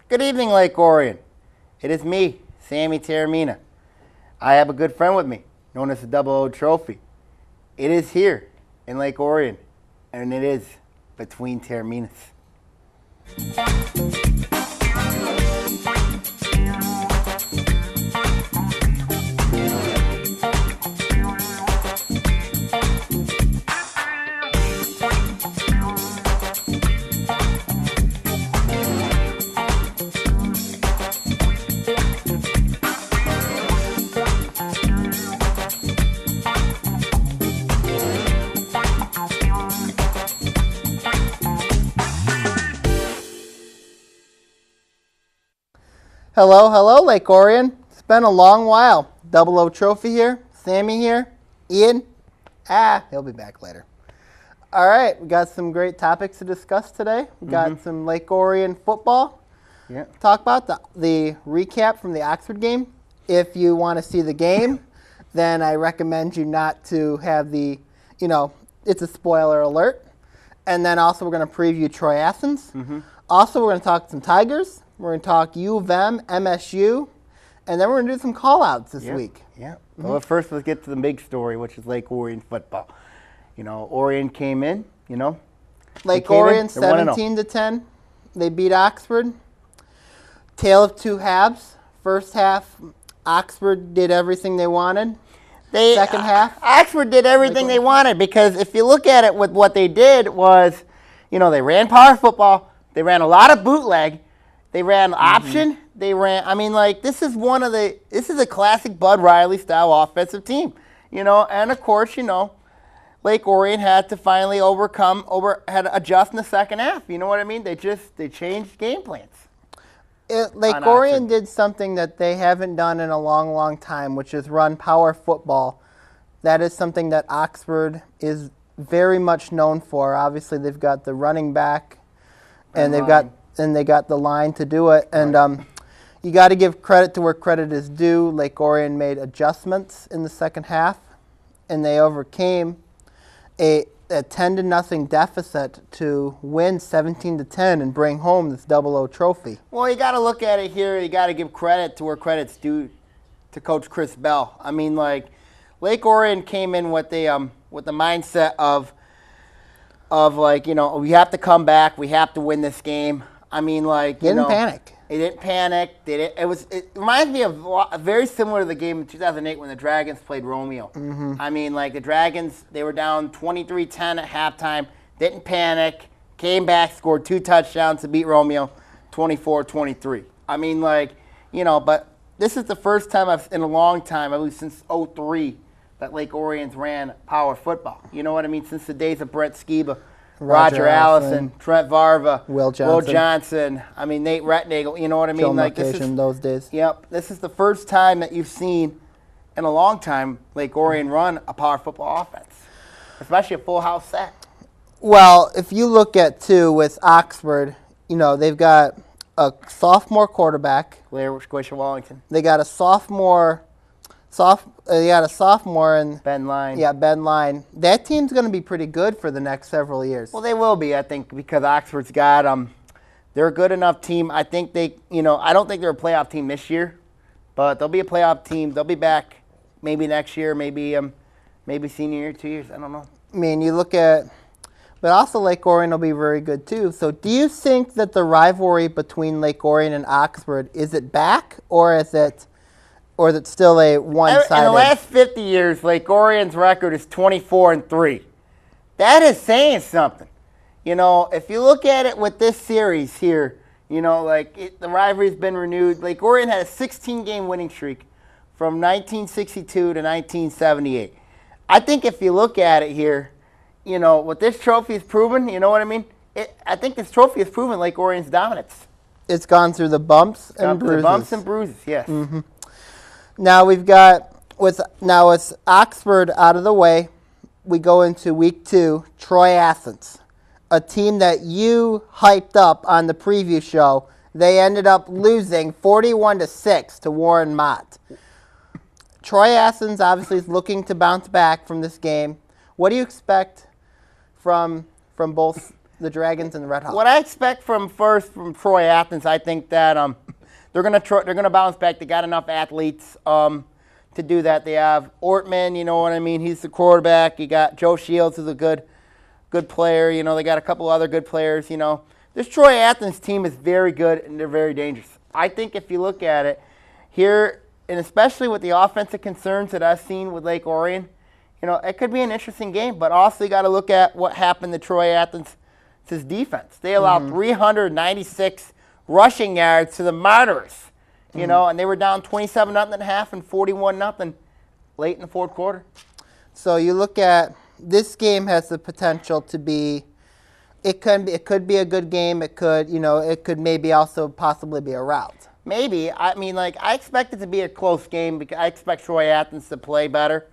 Good evening, Lake Orion. It is me, Sammy Taormina. I have a good friend with me, known as the Double O Trophy. It is here in Lake Orion, and it is between Taorminas. Hello, Lake Orion. It's been a long while. Double O Trophy here, Sammy here, Ian. He'll be back later. All right, we got some great topics to discuss today. We got some Lake Orion football. Yeah. Talk about the recap from the Oxford game. If you want to see the game, then I recommend you not to have it's a spoiler alert. And then also we're going to preview Troy Athens. Also, we're going to talk some Tigers. We're going to talk UofM, MSU, and then we're going to do some call-outs this week. Yeah. Well, first let's get to the big story, which is Lake Orion football. Orion came in, Lake Orion 17-10. They beat Oxford. Tale of two halves. First half, Oxford did everything they wanted. Second half, Oxford did everything they wanted, because if you look at it, with what they did was, they ran power football. They ran a lot of bootleg. They ran option. They ran. This is a classic Bud Riley style offensive team. And of course, Lake Orion had to finally had to adjust in the second half. You know what I mean? They changed game plans. Lake Orion did something that they haven't done in a long, long time, which is run power football. That is something that Oxford is very much known for. Obviously, they've got the running back, and they got the line to do it. And you got to give credit to where credit is due. Lake Orion made adjustments in the second half, and they overcame a 10-0 deficit to win 17-10 and bring home this Double O Trophy. Well, you got to look at it here. You got to give credit to where credit's due to Coach Chris Bell. Lake Orion came in with the mindset of we have to come back. We have to win this game. Didn't panic. They didn't panic. It reminds me of very similar to the game in 2008 when the Dragons played Romeo. The Dragons, they were down 23-10 at halftime, didn't panic, came back, scored 2 touchdowns to beat Romeo, 24-23. But this is the first time in a long time, at least since 2003, that Lake Orion's ran power football. You know what I mean? Since the days of Brett Skiba. Roger Allison, Trent Varva, Will Johnson. Nate Retnagel. You know what I mean? This is those days. Yep. This is the first time that you've seen in a long time Lake Orion run a power football offense, especially a full house set. Well, if you look at with Oxford, they've got a sophomore quarterback. Blair Squisher Wallington. They got a sophomore and Ben Line. Yeah, Ben Line. That team's going to be pretty good for the next several years. Well, they will be, I think, because Oxford's got they're a good enough team. I think I don't think they're a playoff team this year, but they'll be a playoff team. They'll be back maybe next year, maybe senior year, 2 years. I don't know. You look at, but also Lake Orion will be very good too. So, do you think that the rivalry between Lake Orion and Oxford, is it back, or is it still a one-sided? In the last 50 years, Lake Orion's record is 24-3. That is saying something. If you look at it with this series here, the rivalry's been renewed. Lake Orion had a 16-game winning streak from 1962 to 1978. I think if you look at it here, what this trophy has proven, you know what I mean? I think this trophy has proven Lake Orion's dominance. It's gone through the bumps and bruises. The bumps and bruises, yes. Now we've got, with Oxford out of the way, we go into week 2, Troy Athens, a team that you hyped up on the preview show. They ended up losing 41-6 to Warren Mott. Troy Athens obviously is looking to bounce back from this game. What do you expect from both the Dragons and the Red Hawks. What I expect from Troy Athens, I think that they're gonna bounce back. They got enough athletes to do that. They have Ortman, you know what I mean? He's the quarterback. You got Joe Shields, who's a good player. You know, they got a couple other good players. You know, this Troy Athens team is very good and they're very dangerous. I think if you look at it here, and especially with the offensive concerns that I've seen with Lake Orion, you know, it could be an interesting game. But also you got to look at what happened to Troy Athens' defense. They allowed 396 rushing yards to the Martyrs. You know, and they were down 27-0 at half and 41-0 late in the fourth quarter. So you look at this game has the potential to be. It could be a good game. It could maybe also possibly be a rout. Maybe. I mean, like, I expect it to be a close game because I expect Troy Athens to play better.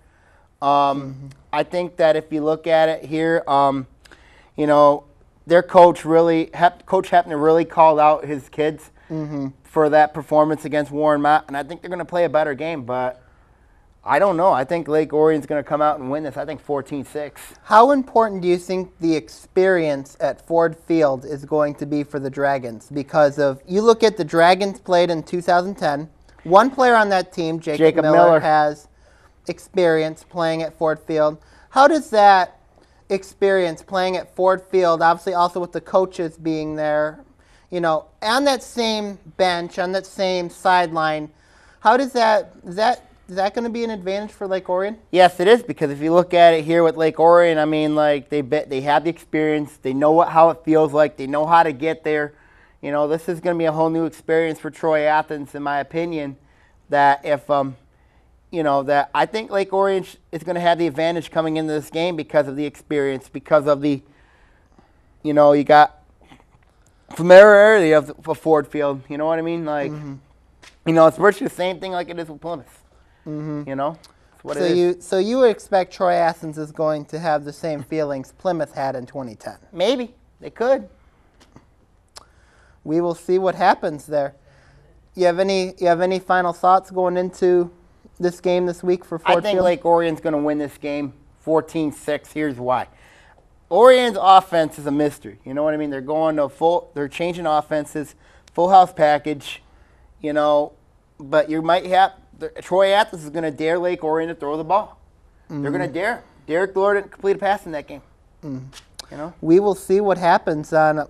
I think that if you look at it here, you know, their coach Coach Hepner really called out his kids for that performance against Warren Mott, and I think they're going to play a better game, but I don't know. I think Lake Orion's going to come out and win this. I think 14-6. How important do you think the experience at Ford Field is going to be for the Dragons? Because you look at the Dragons played in 2010. One player on that team, Jacob Miller, has experience playing at Ford Field. How does that experience playing at Ford Field, obviously also with the coaches being there, you know, on that same bench, on that same sideline, how does is that going to be an advantage for Lake Orion? Yes, it is, because if you look at it here with Lake Orion, I mean, like, they have the experience. They know how it feels like. They know how to get there. You know, this is going to be a whole new experience for Troy Athens, in my opinion, that if, you know, that I think Lake Orion is going to have the advantage coming into this game because of the experience, because of the, you know, you got familiarity of Ford Field. You know what I mean? Like, you know, it's virtually the same thing like it is with Plymouth. You know? What so you would expect Troy Athens is going to have the same feelings Plymouth had in 2010? Maybe. They could. We will see what happens there. You have any final thoughts going into this game this week for Ford Field? I think Lake Orion's going to win this game 14-6. Here's why. Orion's offense is a mystery. You know what I mean? They're changing offenses, full house package, you know, but you might have Troy Athens is going to dare Lake Orion to throw the ball. They're going to dare. Derek Lord didn't complete a pass in that game. You know? We will see what happens on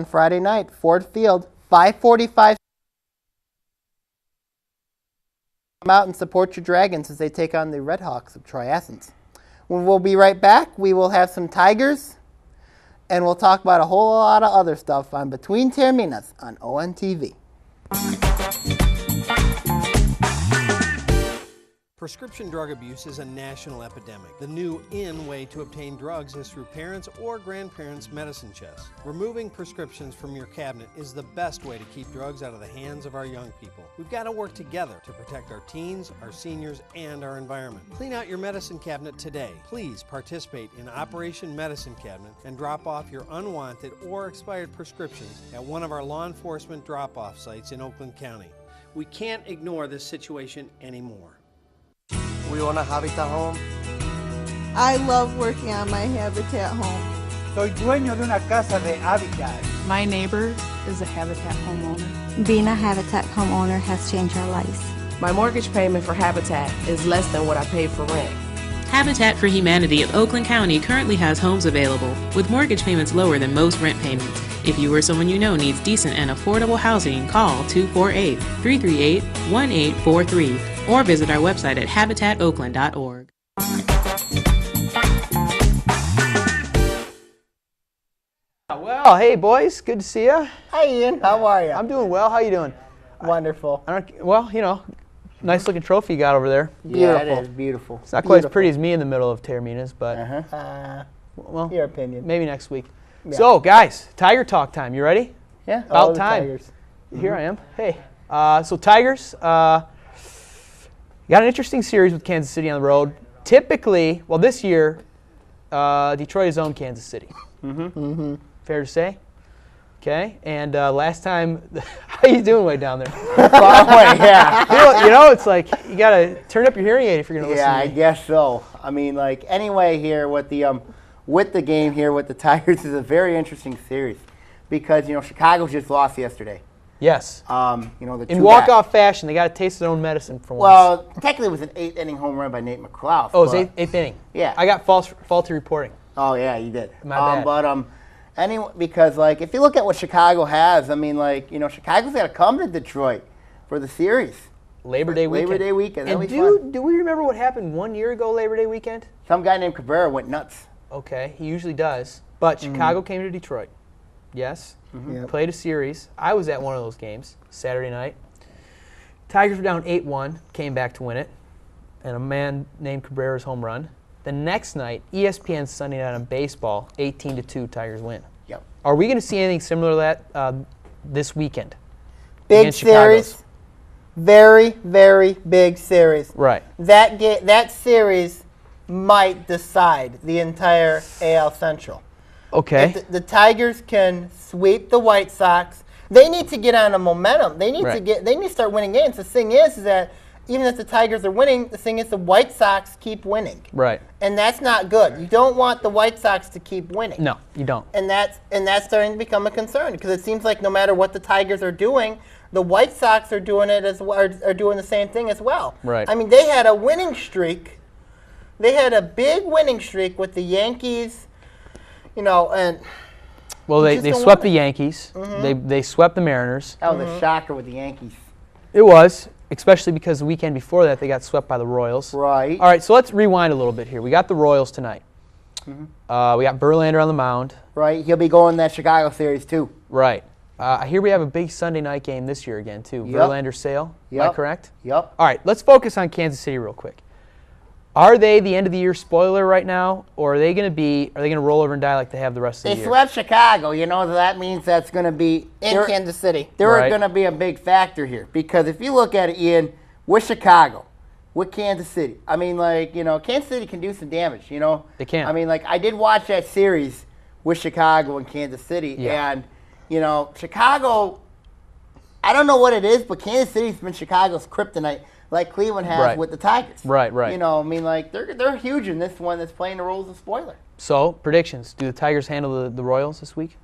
Friday night. Ford Field, 5:45. Come out and support your Dragons as they take on the Red Hawks of Troy Athens. When we'll be right back, we will have some Tigers, and we'll talk about a whole lot of other stuff on Between Taorminas on ONTV. Prescription drug abuse is a national epidemic. The new way to obtain drugs is through parents' or grandparents' medicine chests. Removing prescriptions from your cabinet is the best way to keep drugs out of the hands of our young people. We've got to work together to protect our teens, our seniors, and our environment. Clean out your medicine cabinet today. Please participate in Operation Medicine Cabinet and drop off your unwanted or expired prescriptions at one of our law enforcement drop-off sites in Oakland County. We can't ignore this situation anymore. We own a Habitat home. I love working on my Habitat home. Soy dueño de una casa de Habitat. My neighbor is a Habitat homeowner. Being a Habitat homeowner has changed our lives. My mortgage payment for Habitat is less than what I paid for rent. Habitat for Humanity of Oakland County currently has homes available with mortgage payments lower than most rent payments. If you or someone you know needs decent and affordable housing, call 248-338-1843 or visit our website at habitatoakland.org. Well, hey boys, good to see you. Hi Ian, how are you? I'm doing well. How you doing? Wonderful. Well, you know, nice looking trophy you got over there. Yeah, it is beautiful. It's not quite as pretty as me in the middle of Taorminas, but well, your opinion. Maybe next week. Yeah. So, guys, Tiger talk time. You ready? Yeah. About time. Tigers. Here I am. Hey. So Tigers, got an interesting series with Kansas City on the road. Typically, well, this year, Detroit has owned Kansas City. Fair to say? Okay. And last time, how you doing way down there? Far away, yeah. You know, it's like you got to turn up your hearing aid if you're going to listen to me. Yeah, I guess so. I mean, like, anyway here with the with the game here with the Tigers is a very interesting series because, Chicago just lost yesterday. Yes. In walk-off fashion, they got to taste their own medicine for once. Well, technically it was an 8th-inning home run by Nate McClough. Oh, it was eighth inning. Yeah. I got faulty reporting. Oh, yeah, you did. My bad. Anyway, because, if you look at what Chicago has, Chicago's got to come to Detroit for the series. Labor Day weekend. And do we remember what happened 1 year ago, Labor Day weekend? Some guy named Cabrera went nuts. Okay, he usually does. But Chicago came to Detroit. Yes. Yep. Played a series. I was at one of those games Saturday night. Tigers were down 8-1, came back to win it, and a man named Cabrera's home run. The next night, ESPN's Sunday Night on Baseball, 18-2, Tigers win. Yep. Are we going to see anything similar to that this weekend? Big series. Very, very big series. Right. That series might decide the entire AL Central. Okay. If the Tigers can sweep the White Sox, they need to get on a momentum. They need to start winning games. The thing is that even if the Tigers are winning, the thing is the White Sox keep winning. Right. And that's not good. You don't want the White Sox to keep winning. No, you don't. And that's starting to become a concern because it seems like no matter what the Tigers are doing, the White Sox are doing it as well, are doing the same thing as well. Right. I mean, they had a winning streak. They had a big winning streak with the Yankees. And well, they swept the Yankees. They swept the Mariners. That was a shocker with the Yankees. It was, especially because the weekend before that they got swept by the Royals. Right. All right, so let's rewind a little bit here. We got the Royals tonight. We got Verlander on the mound. Right. He'll be going that Chicago series too. Right. I hear we have a big Sunday night game this year again too. Yep. Verlander Sale. Am I correct? Yep. All right, let's focus on Kansas City real quick. Are they the end of the year spoiler right now, or are they going to roll over and die like they have the rest of the year? They swept Chicago, that means that's going to be in Kansas City. They're going to be a big factor here because if you look at it, Ian, with Chicago, with Kansas City, Kansas City can do some damage, They can. I did watch that series with Chicago and Kansas City, and Chicago, I don't know what it is, but Kansas City's been Chicago's kryptonite. Like Cleveland has with the Tigers. Right. They're huge in this one that's playing the role of spoiler. So, predictions. Do the Tigers handle the Royals this week?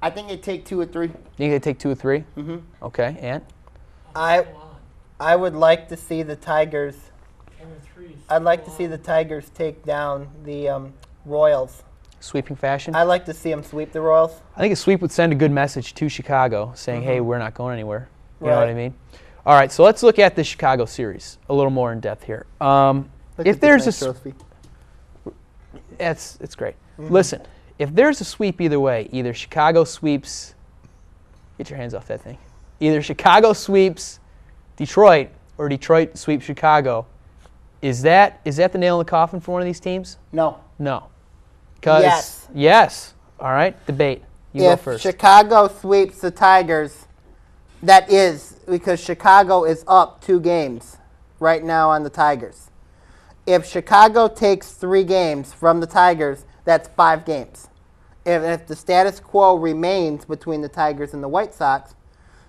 I think they take 2 or 3. You think they take 2 or 3? Mm-hmm. Okay, and? I would like to see the Tigers. I'd like to see the Tigers take down the Royals. Sweeping fashion? I'd like to see them sweep the Royals. I think a sweep would send a good message to Chicago saying, hey, we're not going anywhere. You know what I mean? All right, so let's look at the Chicago series a little more in depth here. If there's a trophy, it's great. Listen, if there's a sweep either way, either Chicago sweeps, get your hands off that thing. Either Chicago sweeps Detroit or Detroit sweeps Chicago. Is that the nail in the coffin for one of these teams? No. Yes. All right, debate. You go first. If Chicago sweeps the Tigers, that is because Chicago is up 2 games right now on the Tigers. If Chicago takes 3 games from the Tigers, that's 5 games. If the status quo remains between the Tigers and the White Sox,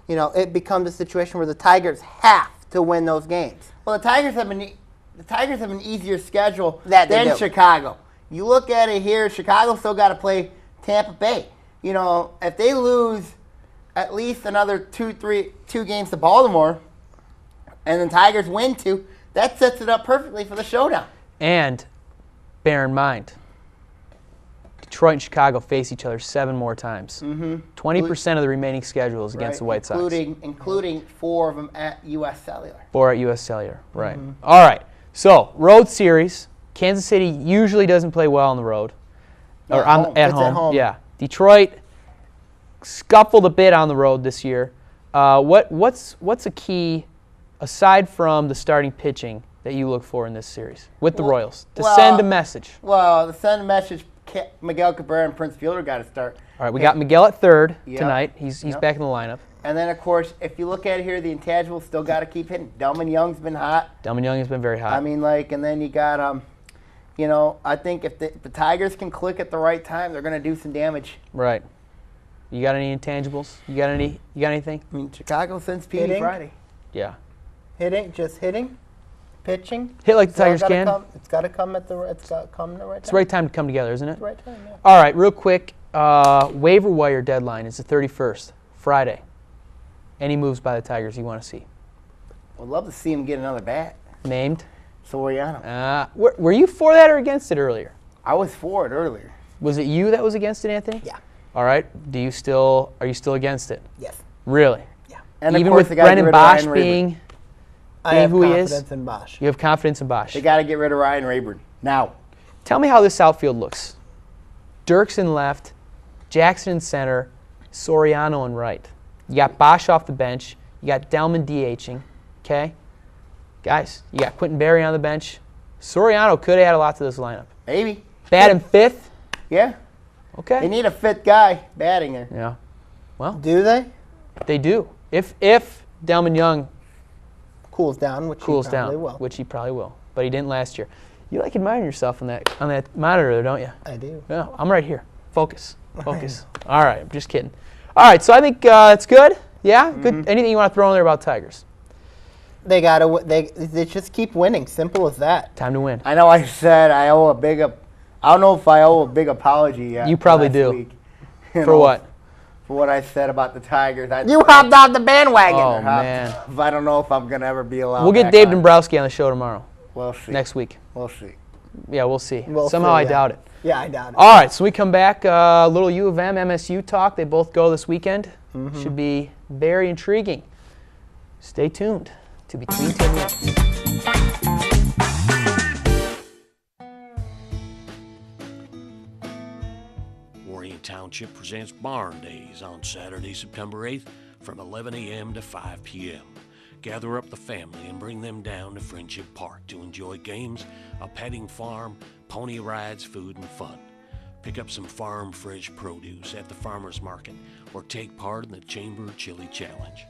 it becomes a situation where the Tigers have to win those games. Well, the Tigers have an easier schedule than Chicago. You look at it here, Chicago still got to play Tampa Bay. If they lose at least another 2 games to Baltimore, and the Tigers win 2, that sets it up perfectly for the showdown. And bear in mind, Detroit and Chicago face each other 7 more times. 20% of the remaining schedule is against the White Sox. Including 4 of them at U.S. Cellular. 4 at U.S. Cellular, right. All right, so road series. Kansas City usually doesn't play well on the road. Or at home. Yeah. Detroit scuffled a bit on the road this year. What's a key, aside from the starting pitching, that you look for in this series with the Royals to send a message? Well, to send a message, Miguel Cabrera and Prince Fielder got to start. All right, we got Miguel at third tonight. He's back in the lineup. And then, of course, if you look at it here, the intangibles still got to keep hitting. Delman Young's been hot. Delman Young has been very hot. And then you got, I think if the Tigers can click at the right time, they're going to do some damage. Right. You got any intangibles? You got anything? Chicago sends Petey Friday. Yeah. Just hitting? Pitching. Hit like the Tigers can. It's got to come at the right time. It's the right time to come together, isn't it? It's the right time, yeah. All right, real quick. Waiver wire deadline is the 31st, Friday. Any moves by the Tigers you want to see? Would love to see him get another bat. Named? Soriano. Were you for that or against it earlier? I was for it earlier. Was it you that was against it, Anthony? Yeah. All right. Are you still against it? Yes. Really? Yeah. And even of course, with Brendan Bosch being who he is? I have confidence in Bosch. You have confidence in Bosch. They got to get rid of Ryan Rayburn now. Tell me how this outfield looks. Dirks in left, Jackson in center, Soriano in right. You got Bosch off the bench. You got Delman DHing. Okay? Guys, you got Quentin Berry on the bench. Soriano could have had a lot to this lineup. Maybe. Bat in fifth? Yeah. Okay. They need a fifth guy batting there. Yeah. Well. Do they? They do. If Delman Young cools down, which he probably will. But he didn't last year. You like admiring yourself on that monitor there, don't you? I do. Yeah, I'm right here. Focus. All right, I'm just kidding. All right, so I think it's good. Yeah, good. Anything you want to throw in there about Tigers? They just keep winning. Simple as that. Time to win. I know I said I owe I don't know if I owe a big apology yet. You probably do. Week. For what? For what I said about the Tigers. You hopped off the bandwagon. Oh, man. I don't know if I'm going to ever be allowed. We'll get Dave Dombrowski on the show tomorrow. We'll see. Next week. We'll see. Yeah, we'll see. Somehow I doubt it. Yeah, I doubt it. All right, so we come back. A little U of M, MSU talk. They both go this weekend. Should be very intriguing. Stay tuned to Between 10 Minutes. Orion Township presents Barn Days on Saturday, September 8th from 11 a.m. to 5 p.m. Gather up the family and bring them down to Friendship Park to enjoy games, a petting farm, pony rides, food, and fun. Pick up some farm fresh produce at the farmer's market or take part in the Chamber Chili Challenge.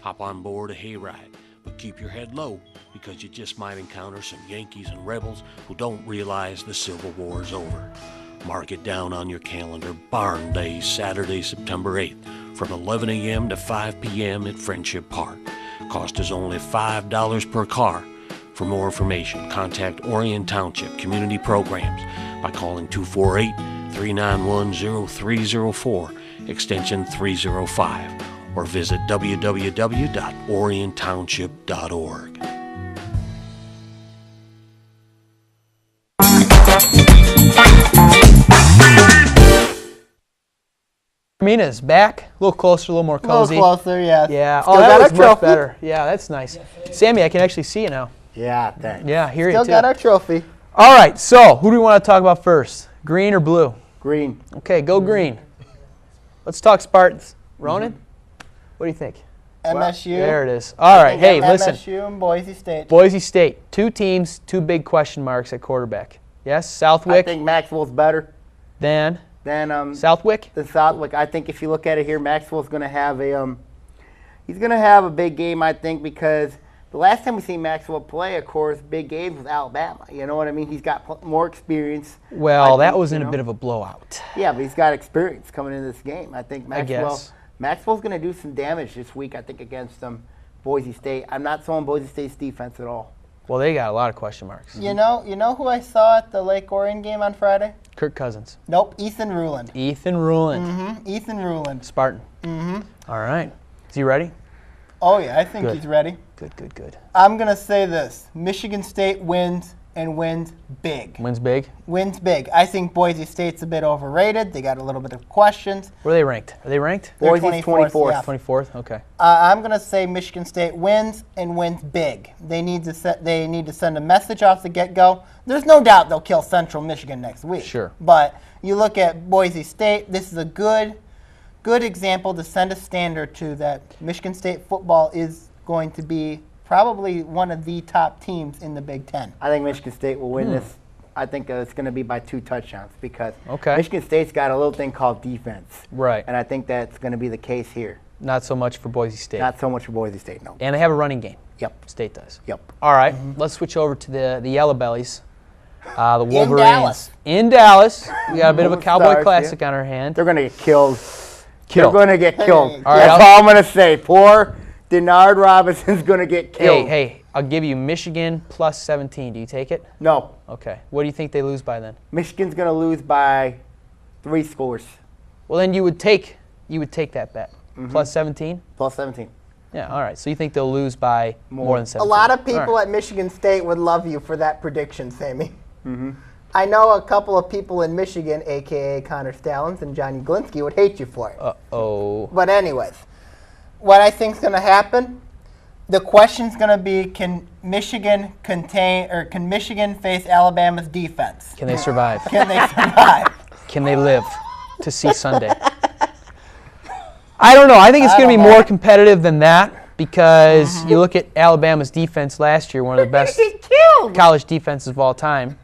Hop on board a hayride, but keep your head low because you just might encounter some Yankees and Rebels who don't realize the Civil War is over. Mark it down on your calendar. Barn Day, Saturday, September 8th from 11 a.m. to 5 p.m. at Friendship Park. Cost is only $5 per car. For more information, contact Orion Township Community Programs by calling 248-391-0304, extension 305, or visit www.oriontownship.org. Taorminas back, a little closer, a little more cozy. A little closer, yeah. Yeah. Still that got was our much trophy. better. Yeah, that's nice. Sammy, I can actually see you now. Yeah, thanks. Yeah, hear you Still too. got our trophy. All right, so who do we want to talk about first? Green or blue? Green. Okay, go green. Let's talk Spartans. Ronan, what do you think? MSU. There it is. All right, hey, listen. MSU and Boise State. Boise State, two teams, two big question marks at quarterback. Yes, Southwick. I think Maxwell's better than Southwick. Than Southwick. I think if you look at it here, Maxwell's going to have he's going to have a big game. I think because the last time we seen Maxwell play, of course, big games with Alabama. You know what I mean? He's got more experience. Well, that was in a bit of a blowout. Yeah, but he's got experience coming into this game. I think Maxwell's going to do some damage this week, I think, against Boise State. I'm not throwing Boise State's defense at all. Well, they got a lot of question marks. You know who I saw at the Lake Orion game on Friday? Kirk Cousins. Nope, Ethan Ruland. Ethan Ruland. Mm-hmm. Ethan Ruland. Spartan. Mm-hmm. All right. Is he ready? Oh, yeah, I think he's ready. Good. I'm going to say this. Michigan State wins and wins big. Wins big? Wins big. I think Boise State's a bit overrated. They got a little bit of questions. Where are they ranked? Are they ranked? They're Boise's 24th. Yeah. 24th? Okay. I'm going to say Michigan State wins and wins big. They need to send a message off the get-go. There's no doubt they'll kill Central Michigan next week. Sure. But you look at Boise State, this is a good example to send a standard to that Michigan State football is going to be probably one of the top teams in the Big Ten. I think Michigan State will win this. I think it's going to be by 2 touchdowns because Okay. Michigan State's got a little thing called defense. Right. And I think that's going to be the case here. Not so much for Boise State. Not so much for Boise State, no. And they have a running game. Yep. State does. Yep. All right. Let's switch over to the Yellow Bellies. The Wolverines. In Dallas. We got a bit of a Cowboy Stars, Classic on our hand. They're going to get killed. They're going to get killed. All right, That's all I'm going to say. Poor Denard Robinson's going to get killed. Hey, I'll give you Michigan plus 17. Do you take it? No. Okay. What do you think they lose by then? Michigan's going to lose by 3 scores. Well, then you would take that bet. Plus 17? Plus 17. Yeah, all right. So you think they'll lose by more than 17. A lot of people at Michigan State would love you for that prediction, Sammy. I know a couple of people in Michigan, a.k.a. Connor Stallings and Johnny Glinski, would hate you for it. Uh-oh. But anyways, what I think is going to happen, the question's going to be, can Michigan face Alabama's defense? Can they survive? Can they survive? Can they live to see Sunday? I don't know. I think it's going to be more competitive than that because you look at Alabama's defense last year, one of the best college defenses of all time,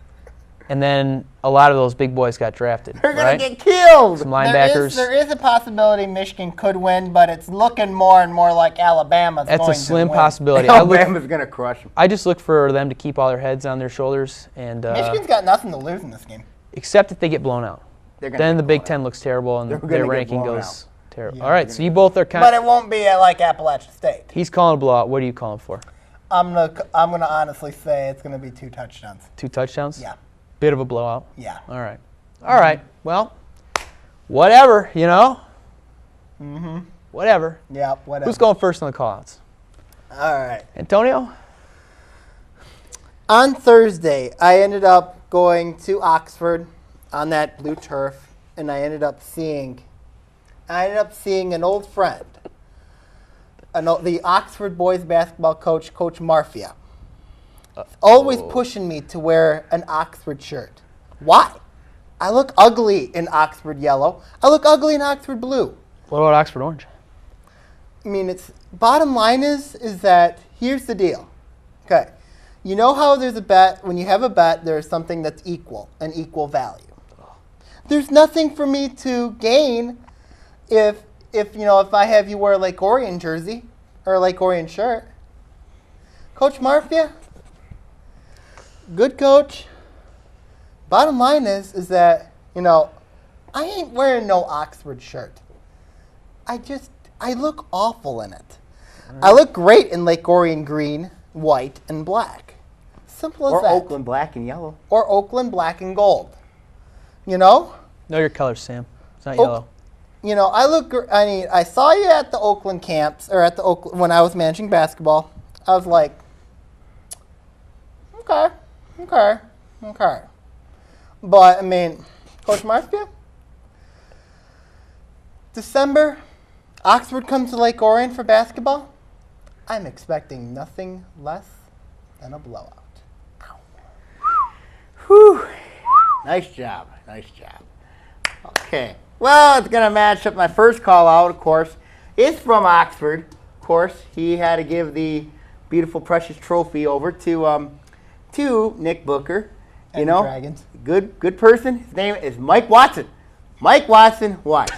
and then a lot of those big boys got drafted. They're going to get killed. Some linebackers. There is a possibility Michigan could win, but it's looking more and more like Alabama's going to win. That's a slim possibility. Alabama's going to crush them. I just look for them to keep all their heads on their shoulders. And Michigan's got nothing to lose in this game. Except if they get blown out. Then the Big Ten looks terrible and their ranking goes terrible. All right, so you both are kind of... But it won't be like Appalachian State. He's calling a blowout. What are you calling for? I'm gonna honestly say it's going to be 2 touchdowns. 2 touchdowns? Yeah. Bit of a blowout? Yeah. All right. All right. Well, whatever, you know? Whatever. Yeah, whatever. Who's going first on the call-outs? All right. Antonio? On Thursday, I ended up going to Oxford on that blue turf, and I ended up seeing an old friend, the Oxford boys basketball coach, Coach Marfia. Always pushing me to wear an Oxford shirt. Why? I look ugly in Oxford yellow. I look ugly in Oxford blue. What about Oxford orange? I mean, bottom line is that here's the deal. Okay. You know how there's a bet, when you have a bet, there's something that's equal, an equal value. There's nothing for me to gain if I have you wear a Lake Orion jersey or a Lake Orion shirt. Coach Marfia, good coach. Bottom line is that, I ain't wearing no Oxford shirt. I look awful in it. I look great in Lake Orion green, white, and black. Simple as that. Or Oakland black and yellow. Or Oakland black and gold. Know your colors, Sam. It's not yellow. I saw you at the Oakland camps, or when I was managing basketball. I was like, okay. But, Coach Marfia, December, Oxford comes to Lake Orion for basketball. I'm expecting nothing less than a blowout. Whew. Nice job. Okay. Well, it's going to match up my first call out, of course. It's from Oxford, of course. He had to give the beautiful, precious trophy over to Nick Booker. And the Dragons. Good person. His name is Mike Watson. Mike Watson, what?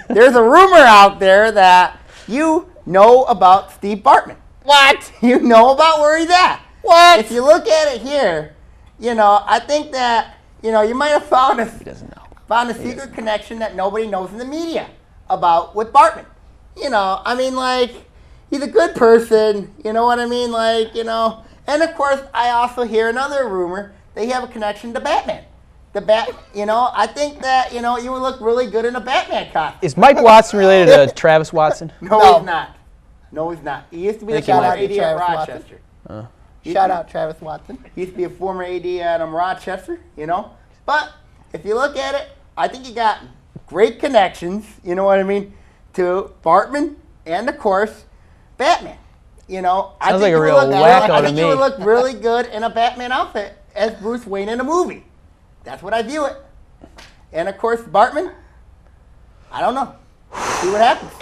There's a rumor out there that you know about Steve Bartman. What? You know about where he's at. What? If you look at it here, I think that, you might have found a secret connection that nobody knows in the media about with Bartman. He's a good person, you know what I mean? And of course, I also hear another rumor that you have a connection to Batman. I think that, you would look really good in a Batman costume. Is Mike Watson related to Travis Watson? No, he's not. No, he's not. He used to be a former AD at Rochester. Shout out Travis Watson. He used to be a former AD at Rochester, But if you look at it, I think you got great connections, you know what I mean, to Bartman and, of course, Batman. I think like a real wacko to me. I think you would look really good in a Batman outfit as Bruce Wayne in a movie. That's what I view it. And, of course, Bartman, I don't know. See what happens.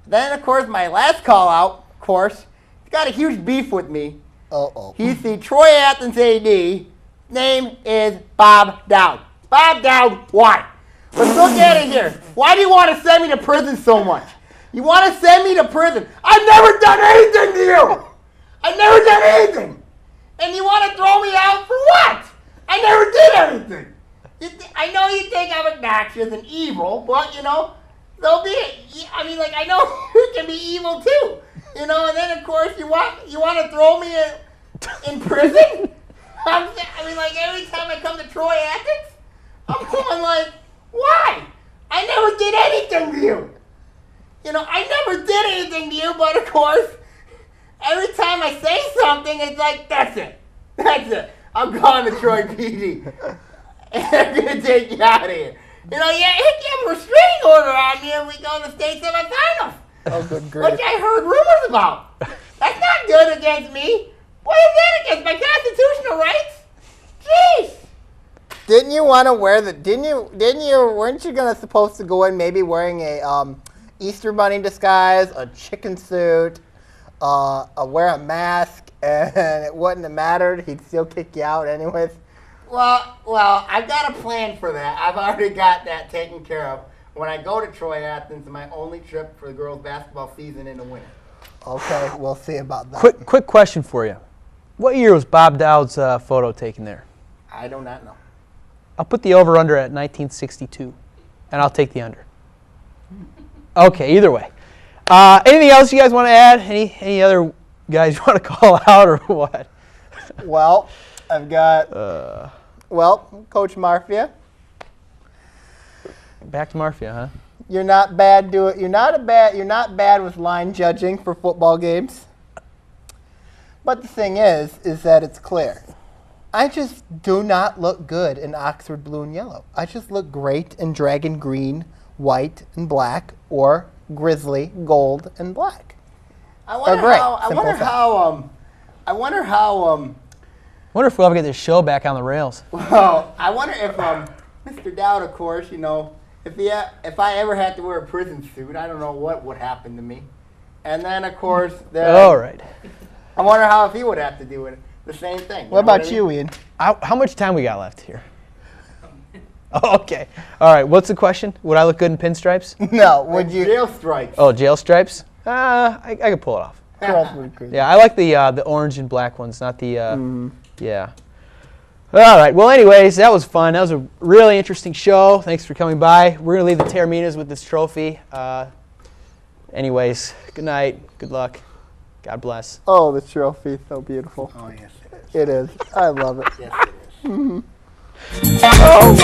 Then, of course, my last call out, of course, he's got a huge beef with me. He's the Troy Athens AD. Name is Bob Dowd. Bob Dowd, why? Let's look at it here. Why do you want to send me to prison so much? You want to send me to prison? I've never done anything to you. I've never done anything. And you want to throw me out for what? I never did anything. I know you think I'm obnoxious and evil, but, so be it. I know you can be evil too. And then, of course, you want to throw me In prison? I mean, like, every time I come to Troy, Athens, I'm going like, why? I never did anything to you. You know, I never did anything to you, but of course, every time I say something, it's like, that's it. That's it. I'm going to Troy PD. And they're going to take you out of here. You know, yeah, he gave a restraining order on me and we go to the state semifinals. Oh, good grief. Which I heard rumors about. That's not good against me. What is that against my constitutional rights? Jeez. Didn't you want to wear weren't you supposed to go in maybe wearing a Easter bunny disguise, a chicken suit, wear a mask, and it wouldn't have mattered? He'd still kick you out anyways? Well, I've got a plan for that. I've already got that taken care of. When I go to Troy, Athens, my only trip for the girls' basketball season in the winter. Okay, we'll see about that. Quick question for you. What year was Bob Dowd's photo taken there? I do not know. I'll put the over-under at 1962, and I'll take the under. Okay, either way. Anything else you guys want to add? Any other guys you want to call out or what? Well, I've got, Coach Marfia. Back to Marfia, huh? You're not bad you're not bad with line judging for football games. But the thing is that it's clear. I just do not look good in Oxford blue and yellow. I just look great in dragon green, white, and black, or grizzly, gold, and black. I wonder if we'll ever get this show back on the rails. Well, I wonder if Mr. Dowd, of course, you know, if I ever had to wear a prison suit, I don't know what would happen to me. And then, of course, all right. I wonder if he would have to do it. The same thing. What about you, Ian? How much time we got left here? Oh, okay. All right. What's the question? Would I look good in pinstripes? No. Would you? Jail stripes. Oh, jail stripes? I could pull it off. Yeah, I like the orange and black ones, not the yeah. All right. Well, anyways, that was fun. That was a really interesting show. Thanks for coming by. We're gonna leave the Taorminas with this trophy. Anyways, good night. Good luck. God bless. Oh, the trophy is so beautiful. Oh, yes, it is. It is. I love it. Yes, it is. Oh.